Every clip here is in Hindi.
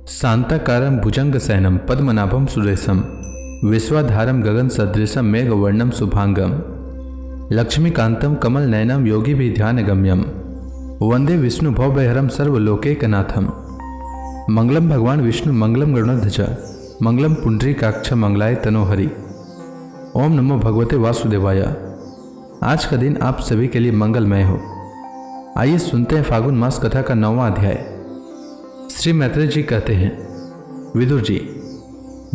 शांताकारं भुजंगशयनं पद्मनाभं सुरेशं विश्वाधारं गगनसदृशं मेघवर्णं शुभांगं लक्ष्मीकान्तं कमलनयनं योगिभिर्ध्यानगम्यं वंदे विष्णु भवभयहरं सर्वलोकैकनाथं। मंगलम भगवान विष्णु मंगलम गरुड़ध्वज मंगलम पुंडरीकाक्ष मंगलाय तनोहरि। ओम नमो भगवते वासुदेवाय। आज का दिन आप सभी के लिए मंगलमय हो। आइए सुनते हैं फागुन मास कथा का 9वां अध्याय। श्री मैत्रेय जी कहते हैं, विदुर जी,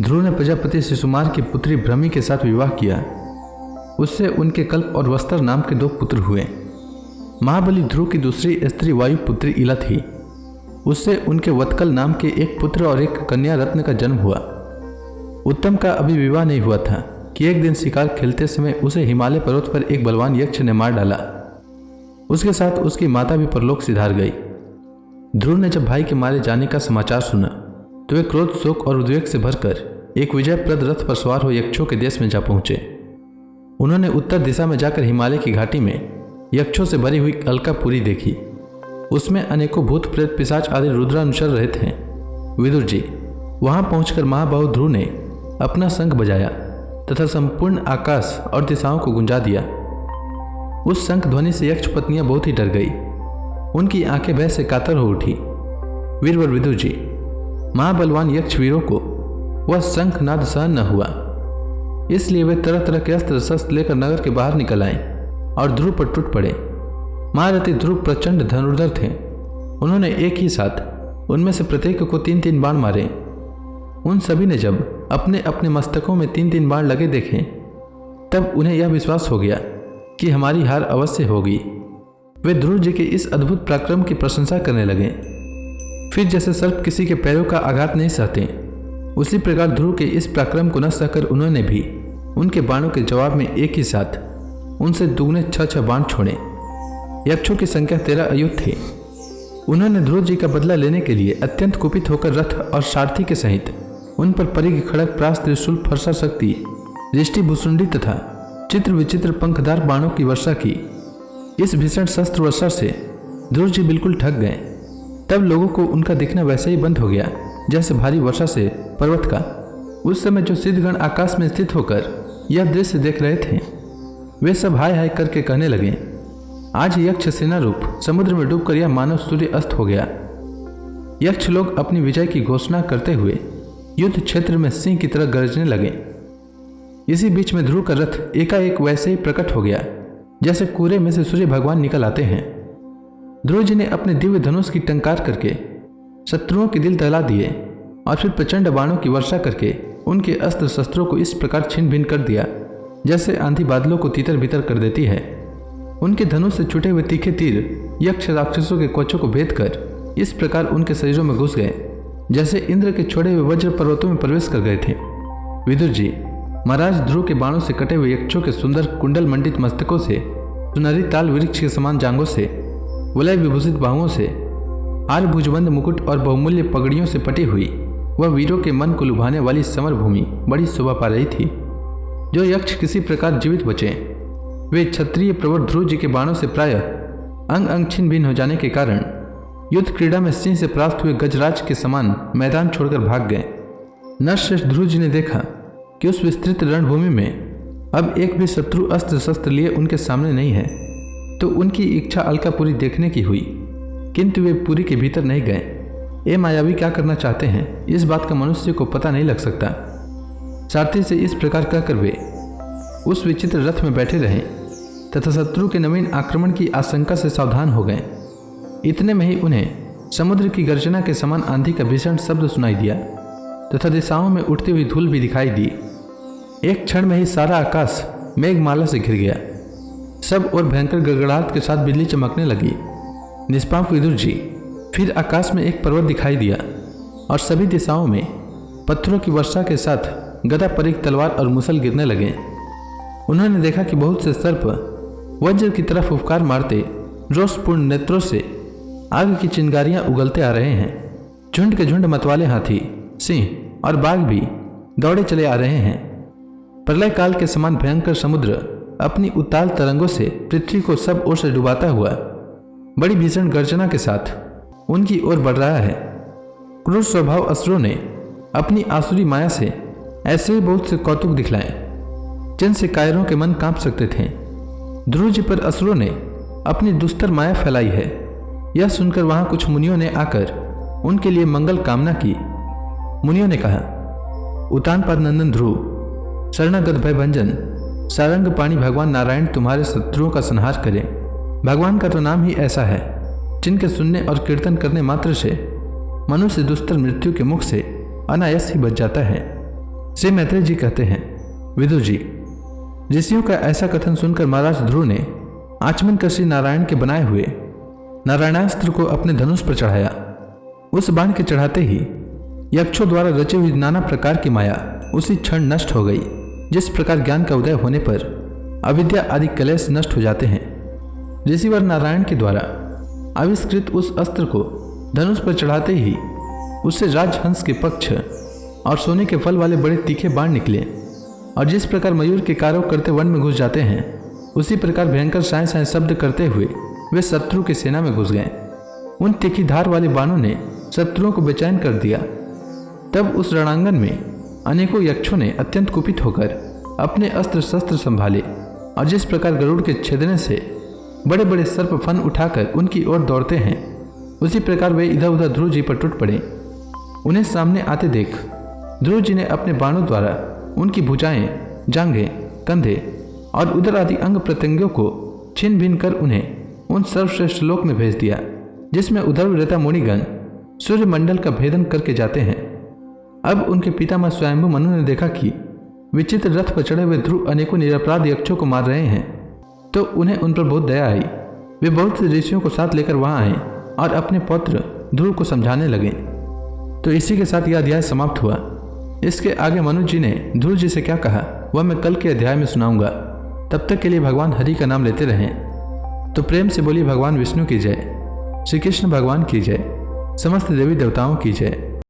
ध्रुव ने प्रजापति शिशुमार की पुत्री भ्रमी के साथ विवाह किया। उससे उनके कल्प और वस्त्र नाम के 2 पुत्र हुए। महाबली ध्रुव की दूसरी स्त्री वायु पुत्री इला थी। उससे उनके वत्कल नाम के एक पुत्र और एक कन्या रत्न का जन्म हुआ। उत्तम का अभी विवाह नहीं हुआ था कि एक दिन शिकार खेलते समय उसे हिमालय पर्वत पर एक बलवान यक्ष ने मार डाला। उसके साथ उसकी माता भी परलोक सिधार गई। ध्रुव ने जब भाई के मारे जाने का समाचार सुना तो वे क्रोध, शोक और उद्वेग से भरकर एक विजयप्रद रथ पर सवार हो यक्षों के देश में जा पहुंचे। उन्होंने उत्तर दिशा में जाकर हिमालय की घाटी में यक्षों से भरी हुई अलकापुरी देखी। उसमें अनेकों भूत, प्रेत, पिशाच आदि रुद्रानुचर रहे थे। विदुर जी, वहां पहुंचकर महाबाहु ध्रुव ने अपना शंख बजाया तथा संपूर्ण आकाश और दिशाओं को गुंजा दिया। उस शंख ध्वनि से यक्ष पत्नियां बहुत ही डर गई। उनकी आंखें भय से कातर हो उठी। वीरवर विदुर जी, महाबलवान यक्ष वीरों को वह शंख नाद सहन न हुआ, इसलिए वे तरह तरह के अस्त्र शस्त्र लेकर नगर के बाहर निकल आए और ध्रुव पर टूट पड़े। महारथी ध्रुव प्रचंड धनुर्धर थे। उन्होंने एक ही साथ उनमें से प्रत्येक को 3-3 बाण मारे। उन सभी ने जब अपने अपने मस्तकों में 3-3 बाण लगे देखे तब उन्हें यह विश्वास हो गया कि हमारी हार अवश्य होगी। वे ध्रुव जी के इस अद्भुत पराक्रम की प्रशंसा करने लगे। फिर जैसे सर्प किसी के पैरों का आघात नहीं सहते, उसी प्रकार ध्रुव के इस पराक्रम को न सहकर उन्होंने भी उनके बाणों के जवाब में एक ही साथ उनसे दुगने 6-6 बाण छोड़े। यक्षों की संख्या 13 अयुत थे। उन्होंने ध्रुव जी का बदला लेने के लिए अत्यंत कुपित होकर रथ और सारथी के सहित उन पर परिघ, खड़ग, प्रास, त्रिशूल, फरसा शक्ति, रिष्टि, भुसुंडी तथा चित्र विचित्र पंखदार बाणों की वर्षा की। इस भीषण शस्त्र वर्षा से ध्रुव जी बिल्कुल ठग गए। तब लोगों को उनका दिखना वैसे ही बंद हो गया जैसे भारी वर्षा से पर्वत का। उस समय जो सिद्धगण आकाश में स्थित होकर यह दृश्य देख रहे थे, वे सब हाय हाय करके कहने लगे, आज यक्ष सेना रूप समुद्र में डूबकर यह मानव सूर्य अस्त हो गया। यक्ष लोग अपनी विजय की घोषणा करते हुए युद्ध क्षेत्र में सिंह की तरह गरजने लगे। इसी बीच में ध्रुव का रथ एकाएक वैसे ही प्रकट हो गया जैसे कूरे में से सूर्य भगवान निकल आते हैं। ध्रुव जी ने अपने दिव्य धनुष की टंकार करके शत्रुओं के दिल दहला दिए और फिर प्रचंड बाणों की वर्षा करके उनके अस्त्र शस्त्रों को इस प्रकार छिन्न भिन्न कर दिया जैसे आंधी बादलों को तीतर बितर कर देती है। उनके धनुष से छूटे हुए तीखे तीर यक्ष राक्षसों के कवचों को भेद कर इस प्रकार उनके शरीरों में घुस गए जैसे इंद्र के छोड़े हुए वज्र पर्वतों में प्रवेश कर गए थे। विदुर जी, महाराज ध्रुव के बाणों से कटे हुए यक्षों के सुंदर कुंडल मंडित मस्तकों से, सुनहरी ताल वृक्ष के समान जांघों से, वलय विभूषित बाहुओं से, आर भुजबंद मुकुट और बहुमूल्य पगड़ियों से पटी हुई वह वीरों के मन को लुभाने वाली समर भूमि बड़ी शोभा पा रही थी। जो यक्ष किसी प्रकार जीवित बचे, वे क्षत्रिय प्रवर ध्रुव जी के बाणों से प्रायः अंग अंग छिन्न भिन्न हो जाने के कारण युद्ध क्रीड़ा में सिंह से प्राप्त हुए गजराज के समान मैदान छोड़कर भाग गए। नरश्रेष्ठ ध्रुव जी ने देखा कि उस विस्तृत रणभूमि में अब एक भी शत्रु अस्त्र शस्त्र लिए उनके सामने नहीं है, तो उनकी इच्छा अलकापुरी देखने की हुई, किंतु वे पुरी के भीतर नहीं गए। ये मायावी क्या करना चाहते हैं, इस बात का मनुष्य को पता नहीं लग सकता। सारथी से इस प्रकार कहकर वे उस विचित्र रथ में बैठे रहे तथा शत्रु के नवीन आक्रमण की आशंका से सावधान हो गए। इतने में ही उन्हें समुद्र की गर्जना के समान आंधी का भीषण शब्द सुनाई दिया तथा दिशाओं में उठती हुई धूल भी दिखाई दी। एक क्षण में ही सारा आकाश मेघमाला से घिर गया। सब और भयंकर गड़गड़ाहट के साथ बिजली चमकने लगी। निष्पाप विदुर जी, फिर आकाश में एक पर्वत दिखाई दिया और सभी दिशाओं में पत्थरों की वर्षा के साथ गदा, परिघ, तलवार और मुसल गिरने लगे। उन्होंने देखा कि बहुत से सर्प वज्र की तरफ फुफकार मारते रोषपूर्ण नेत्रों से आग की चिंगारियां उगलते आ रहे हैं। झुंड के झुंड मतवाले हाथी, सिंह और बाघ भी दौड़े चले आ रहे हैं। प्रलय काल के समान भयंकर समुद्र अपनी उताल तरंगों से पृथ्वी को सब ओर से डुबाता हुआ बड़ी भीषण गर्जना के साथ उनकी ओर बढ़ रहा है। क्रूर स्वभाव असुरों ने अपनी आसुरी माया से ऐसे ही बहुत से कौतुक दिखलाए जिनसे कायरों के मन कांप सकते थे। ध्रुव जी पर असुरों ने अपनी दुस्तर माया फैलाई है, यह सुनकर वहां कुछ मुनियों ने आकर उनके लिए मंगल कामना की। मुनियों ने कहा, उतानपाद नंदन ध्रुव, शरणागत भय भंजन सारंग पाणी भगवान नारायण तुम्हारे शत्रुओं का संहार करें। भगवान का तो नाम ही ऐसा है जिनके सुनने और कीर्तन करने मात्र से मनुष्य दुस्तर मृत्यु के मुख से अनायास ही बच जाता है। श्री मैत्रेय जी कहते हैं, विदुर जी, ऋषियों का ऐसा कथन सुनकर महाराज ध्रुव ने आचमन कर श्री नारायण के बनाए हुए नारायणास्त्र को अपने धनुष पर चढ़ाया। उस बाण के चढ़ाते ही यक्षों द्वारा रची हुई नाना प्रकार की माया उसी क्षण नष्ट हो गई। जिस प्रकार ज्ञान का उदय होने पर अविद्या आदि कलेश नष्ट हो जाते हैं, ऋषिवर नारायण के द्वारा आविष्कृत उस अस्त्र को धनुष पर चढ़ाते ही उससे राजहंस के पक्ष और सोने के फल वाले बड़े तीखे बाण निकले और जिस प्रकार मयूर के कारव करते वन में घुस जाते हैं, उसी प्रकार भयंकर साए साए शब्द करते हुए वे शत्रु की सेना में घुस गए। उन तीखी धार वाले बाणों ने शत्रुओं को बेचैन कर दिया। तब उस रणांगन में अनेकों यक्षों ने अत्यंत कुपित होकर अपने अस्त्र शस्त्र संभाले और जिस प्रकार गरुड़ के छेदने से बड़े बड़े सर्प फन उठाकर उनकी ओर दौड़ते हैं, उसी प्रकार वे इधर उधर ध्रुव जी पर टूट पड़े। उन्हें सामने आते देख ध्रुव जी ने अपने बाणों द्वारा उनकी भुजाएं, जांघें, कंधे और उदर आदि अंग प्रत्यंगों को छिन्न भिन्न कर उन्हें उन सर्वश्रेष्ठ लोक में भेज दिया, जिसमें उधर रहता मुनिगण सूर्यमंडल का भेदन करके जाते हैं। अब उनके पितामह स्वयंभू मनु ने देखा कि विचित्र रथ पर चढ़े हुए ध्रुव अनेकों निरपराध यक्षों को मार रहे हैं, तो उन्हें उन पर बहुत दया आई। वे बहुत से ऋषियों को साथ लेकर वहां आए और अपने पौत्र ध्रुव को समझाने लगे। तो इसी के साथ यह अध्याय समाप्त हुआ। इसके आगे मनु जी ने ध्रुव जी से क्या कहा वह मैं कल के अध्याय में सुनाऊंगा। तब तक के लिए भगवान हरि का नाम लेते रहें। तो प्रेम से बोली भगवान विष्णु की जय, श्री कृष्ण भगवान की जय, समस्त देवी देवताओं की जय।